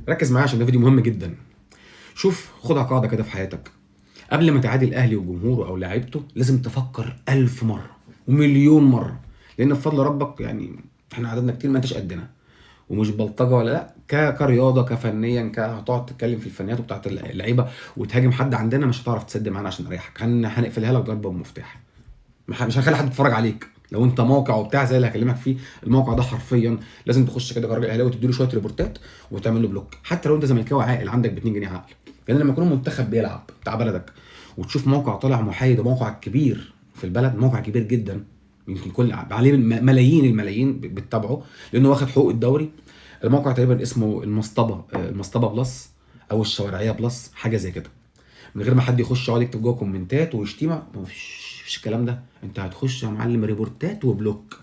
ركز معايا عشان ده فيديو مهم جدا. شوف، خدها قاعده كده في حياتك. قبل ما تعادي الاهلي وجمهوره او لاعيبته لازم تفكر 1000 مره ومليون مره، لان بفضل ربك يعني احنا عددنا كتير ما انتش قدنا. ومش بلطجه ولا لا، كرياضه كفنيا، هتقعد تتكلم في الفنيات بتاعت اللعيبه وتهاجم حد عندنا، مش هتعرف تسد معانا عشان نريحك. هنقفلها لك ضربه بمفتاح. مش هنخلي حد يتفرج عليك. لو انت موقع وبتاع زي اللي هكلمك فيه، الموقع ده حرفيا لازم تخش كده كراجل اهلاوي وتديله شويه ريبورتات وتعمل له بلوك، حتى لو انت زملكاوي عاقل عندك ب 2 جنيه عقل. لان لما يكون المنتخب بيلعب بتاع بلدك وتشوف موقع طالع محايد، موقع كبير في البلد، موقع كبير جدا، يمكن كل عليه ملايين الملايين بتتابعه لانه واخد حقوق الدوري. الموقع تقريبا اسمه المصطبه بلس او الشوارعيه بلس، حاجه زي كده، من غير ما حد يخش يقعد يكتب جوه كومنتات وشتيمه. مفيش الكلام ده. انت هتخش يا معلم ريبورتات وبلوك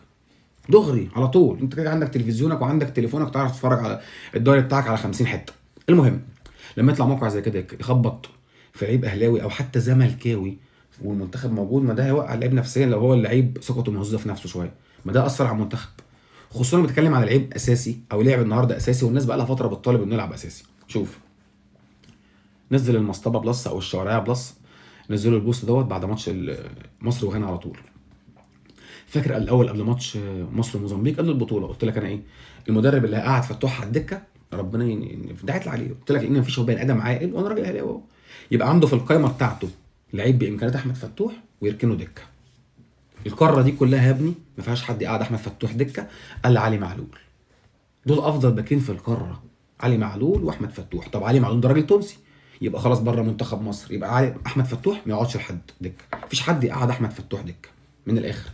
دغري على طول. انت كده عندك تلفزيونك وعندك تليفونك، تعرف تتفرج على الدوري بتاعك على 50 حته. المهم، لما يطلع موقع زي كده يخبط في لعيب اهلاوي او حتى زملكاوي والمنتخب موجود، ما ده هيوقع اللعيب نفسيا. لو هو اللعيب ثقته مهزوزه في نفسه شويه، ما ده اثر على المنتخب. خصوصا بتكلم على لعيب اساسي او لعب النهارده اساسي، والناس بقى لها فتره بتطالب انه يلعب اساسي. شوف، نزل المصطبه بلس او الشوارعيه بلس، نزلوا البوست دوت بعد ماتش مصر وغانا على طول. فاكر الاول قبل ماتش مصر وموزمبيق قبل البطوله قلت لك انا ايه؟ المدرب اللي قاعد فتوح على الدكه ربنا دعيت عليه، قلت لك ان مفيش هو بني ادم عاقل، وانا راجل اهلاوي اهو، يبقى عنده في القائمه بتاعته لعيب بامكانيات احمد فتوح ويركنه دكه. القاره دي كلها يا ابني ما فيهاش حد قاعد احمد فتوح دكه الا علي معلول. دول افضل باكين في القاره، علي معلول واحمد فتوح. طب علي معلول ده راجل تونسي، يبقى خلاص بره منتخب مصر، يبقى احمد فتوح ما يقعدش لحد دكه. مفيش حد يقعد احمد فتوح دكه من الاخر.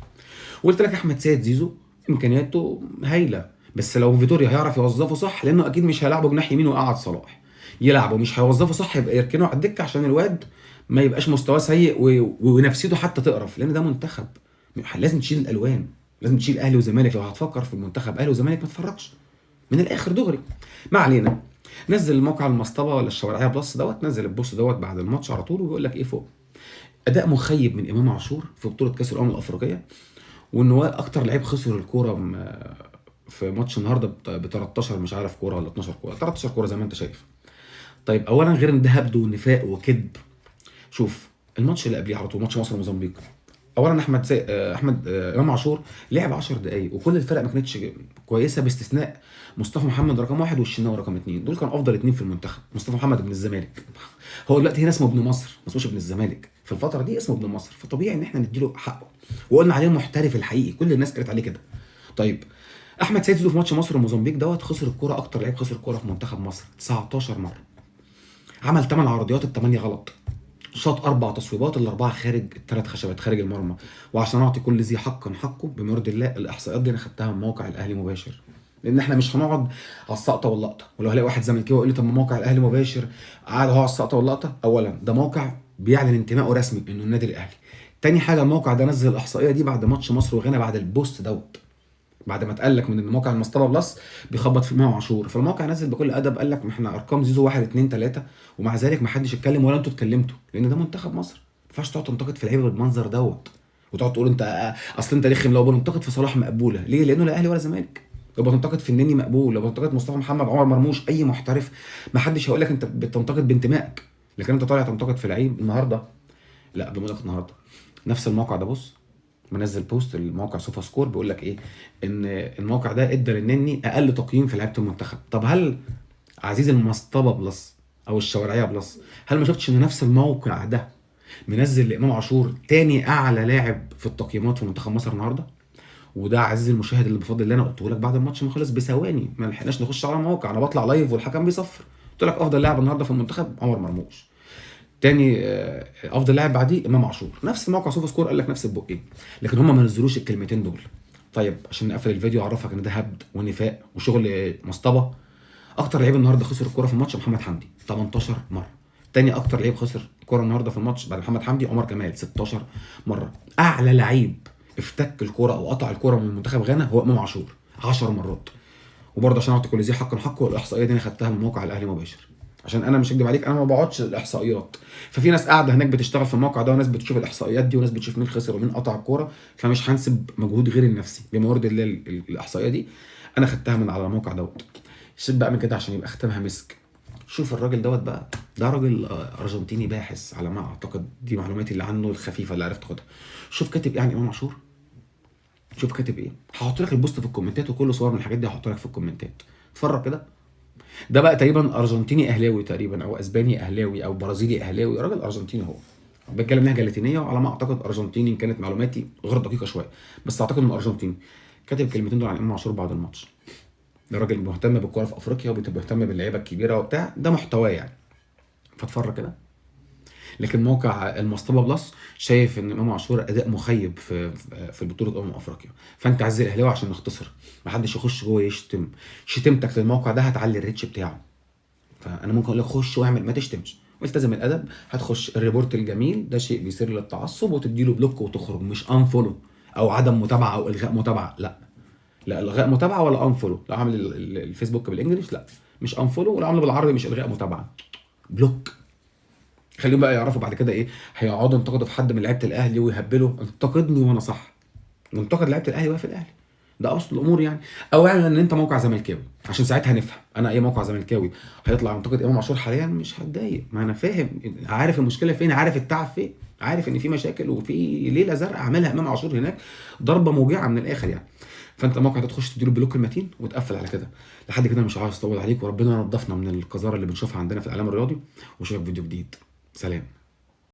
وقلت لك احمد سيد زيزو امكانياته هايله، بس لو فيتوريا هيعرف يوظفه صح، لانه اكيد مش هيلعبه جناح يمين وقعد صلاح. يلعبه مش هيوظفه صح، يبقى يركنه على الدكه عشان الواد ما يبقاش مستواه سيء ونفسيته حتى تقرف، لان ده منتخب لازم تشيل الالوان، لازم تشيل اهلي وزمالك. لو هتفكر في المنتخب اهلي وزمالك ما تتفرجش من الاخر دغري. ما علينا. نزل الموقع المصطبه ولا الشوارعيه بلس دوت، نزل البوست دوت بعد الماتش على طول وبيقول لك ايه فوق: اداء مخيب من امام عاشور في بطوله كاس الامم الافريقيه، وان هو اكتر لعيب خسر الكوره في ماتش النهارده ب 13 مش عارف كوره ولا 12 كوره، 13 كوره زي ما انت شايف. طيب اولا غير ان ده هبد ونفاق وكذب، شوف الماتش اللي قبليه على طول ماتش مصر وموزمبيق. اولا احمد امام عاشور لعب 10 دقائق، وكل الفرق ما كانتش كويسه باستثناء مصطفى محمد رقم 1 والشناوي رقم 2. دول كانوا افضل 2 في المنتخب. مصطفى محمد ابن الزمالك، هو دلوقتي هنا اسمه ابن مصر، ما اسموش ابن الزمالك. في الفتره دي اسمه ابن مصر، فطبيعي ان احنا نديله حقه. وقلنا عليه المحترف الحقيقي، كل الناس قالت عليه كده. طيب احمد سيد زيزو في ماتش مصر وموزمبيق دوت خسر الكوره، اكتر لعيب خسر الكوره في منتخب مصر 19 مره. عمل 8 عرضيات، ال8 غلط. شاط 4 تصويبات، ال4 خارج، ال3 خشبات خارج المرمى. وعشان اعطي كل ذي حقا حقه بما يرضي الله، الاحصائيات دي انا خدتها من موقع الاهلي مباشر، لان احنا مش هنقعد على السقطه واللقطه. ولو هلاقي واحد زملكاوي يقول لي طب ما موقع الاهلي مباشر قاعد اهو على السقطه واللقطه، اولا ده موقع بيعلن انتمائه رسمي انه النادي الاهلي. تاني حاجه الموقع ده نزل الاحصائيه دي بعد ماتش مصر وغانا، بعد البوست دوت، بعد ما اتقال لك من موقع المصطبه بلس بيخبط في امام عاشور. فالموقع نزل بكل ادب قال لك ما احنا ارقام زيزو 1 2 3، ومع ذلك ما حدش اتكلم ولا انتوا اتكلمتوا، لان ده منتخب مصر. ما ينفعش تقعد تنتقد في لعيبه بالمنظر دوت وتقعد تقول انت اصل انت رخم. لو بننتقد في صلاح مقبوله ليه؟ لانه لا اهلي ولا زمالك. لو بتنتقد في النني مقبول، لو بتنتقد مصطفى محمد، عمر مرموش، اي محترف، ما حدش هيقول لك انت بتنتقد بانتمائك. لكن انت طالع تنتقد في لعيب النهارده. لا قبل ما اقول لك النهارده، نفس الموقع ده بص منزل بوست الموقع سوفا سكور بيقول لك ايه؟ ان الموقع ده ادى للنني اقل تقييم في لعيبه المنتخب. طب هل عزيز المصطبه بلس او الشوارعيه بلس، هل ما شفتش ان نفس الموقع ده منزل لامام عاشور تاني اعلى لاعب في التقييمات في منتخب مصر النهارده؟ وده عزيزي المشاهد اللي بفضل اللي انا قلته لك بعد الماتش ما خلص بثواني، ما لحقناش نخش على الموقع، انا بطلع لايف والحكم بيصفر. قلت لك افضل لاعب النهارده في المنتخب عمر مرموش، تاني افضل لاعب بعديه امام عاشور. نفس موقع سوفا سكور قال لك نفس البقين، لكن هم ما نزلوش الكلمتين دول. طيب عشان نقفل الفيديو اعرفك ان ده هبد ونفاق وشغل مصطبه. اكتر لعيب النهارده خسر الكوره في الماتش محمد حمدي 18 مره. تاني اكتر لعيب خسر الكوره النهارده في الماتش بعد محمد حمدي عمر كمال 16 مره. اعلى لعيب افتك الكوره او قطع الكوره من منتخب غانا هو امام عاشور 10 مرات. وبرضه عشان اعطي كل ذي حق حقه، الاحصائيه دي انا خدتها من موقع الاهلي مباشر، عشان انا مش هكدب عليك انا ما بقعدش الاحصائيات. ففي ناس قاعده هناك بتشتغل في الموقع ده، وناس بتشوف الاحصائيات دي، وناس بتشوف مين خسر ومين قطع الكوره، فمش هنسب مجهود غير النفسي بما يرضي الله. الاحصائيه دي انا خدتها من على الموقع دوت. سيب بقى من كده عشان يبقى ختامها مسك. شوف الراجل دوت بقى، ده راجل ارجنتيني باحث على ما اعتقد، دي معلوماتي اللي عنه الخفيفه اللي عرفت اخدها. شوف كاتب ايه عن امام عاشور، شوف كاتب ايه. هحط لك البوست في الكومنتات، وكل صور من الحاجات دي هحط لك في الكومنتات، اتفرج كده. ده بقى تقريبا ارجنتيني اهلاوي تقريبا، او اسباني اهلاوي، او برازيلي اهلاوي، راجل ارجنتيني هو، بيتكلم لهجه لاتينيه، وعلى ما اعتقد ارجنتيني، ان كانت معلوماتي غير دقيقه شويه، بس اعتقد انه ارجنتيني. كاتب الكلمتين دول عن امام عاشور بعد الماتش. ده راجل مهتم بالكوره في افريقيا، وبيهتم باللعيبه الكبيره وبتاع، ده محتواه يعني، فاتفرج كده. لكن موقع المصطبه بلس شايف ان امام عاشور اداء مخيب في بطوله افريقيا. فانت عزيزي الاهلاوي عشان نختصر، محدش يخش جوه يشتم. شتمتك للموقع ده هتعلي الريتش بتاعه، فانا ممكن اقول لك خش واعمل، ما تشتمش والتزم الادب. هتخش الريبورت الجميل ده شيء بيثير للتعصب، وتديله بلوك وتخرج، مش انفولو او عدم متابعه او الغاء متابعه، لا. لا الغاء متابعه ولا انفولو، لو عامل الفيسبوك بالانجلش لا مش انفولو، ولو عامله بالعربي مش الغاء متابعه، بلوك. خليهم بقى يعرفوا بعد كده ايه، هيقعدوا ينتقدوا في حد من لعيبه الاهلي ويهبلوا، انتقدني وانا صح، وانتقد لعيبه الاهلي وهي في الاهلي، ده ابسط الامور يعني. او اعلن ان انت موقع زملكاوي، عشان ساعتها نفهم. انا اي موقع زملكاوي هيطلع ينتقد امام عاشور حاليا مش هتضايق، ما انا فاهم، عارف المشكله فين، عارف التعب فين، عارف ان في مشاكل وفي ليله زرقاء عملها امام عاشور هناك، ضربه موجعه من الاخر يعني. فانت موقع تخش تديله بلوك المتين وتقفل على كده. لحد كده مش عايز اطول عليك، وربنا ينضفنا من القذاره اللي بنشوفها عندنا في الاعلام الرياضي، واشوفك فيديو جديد. سلام.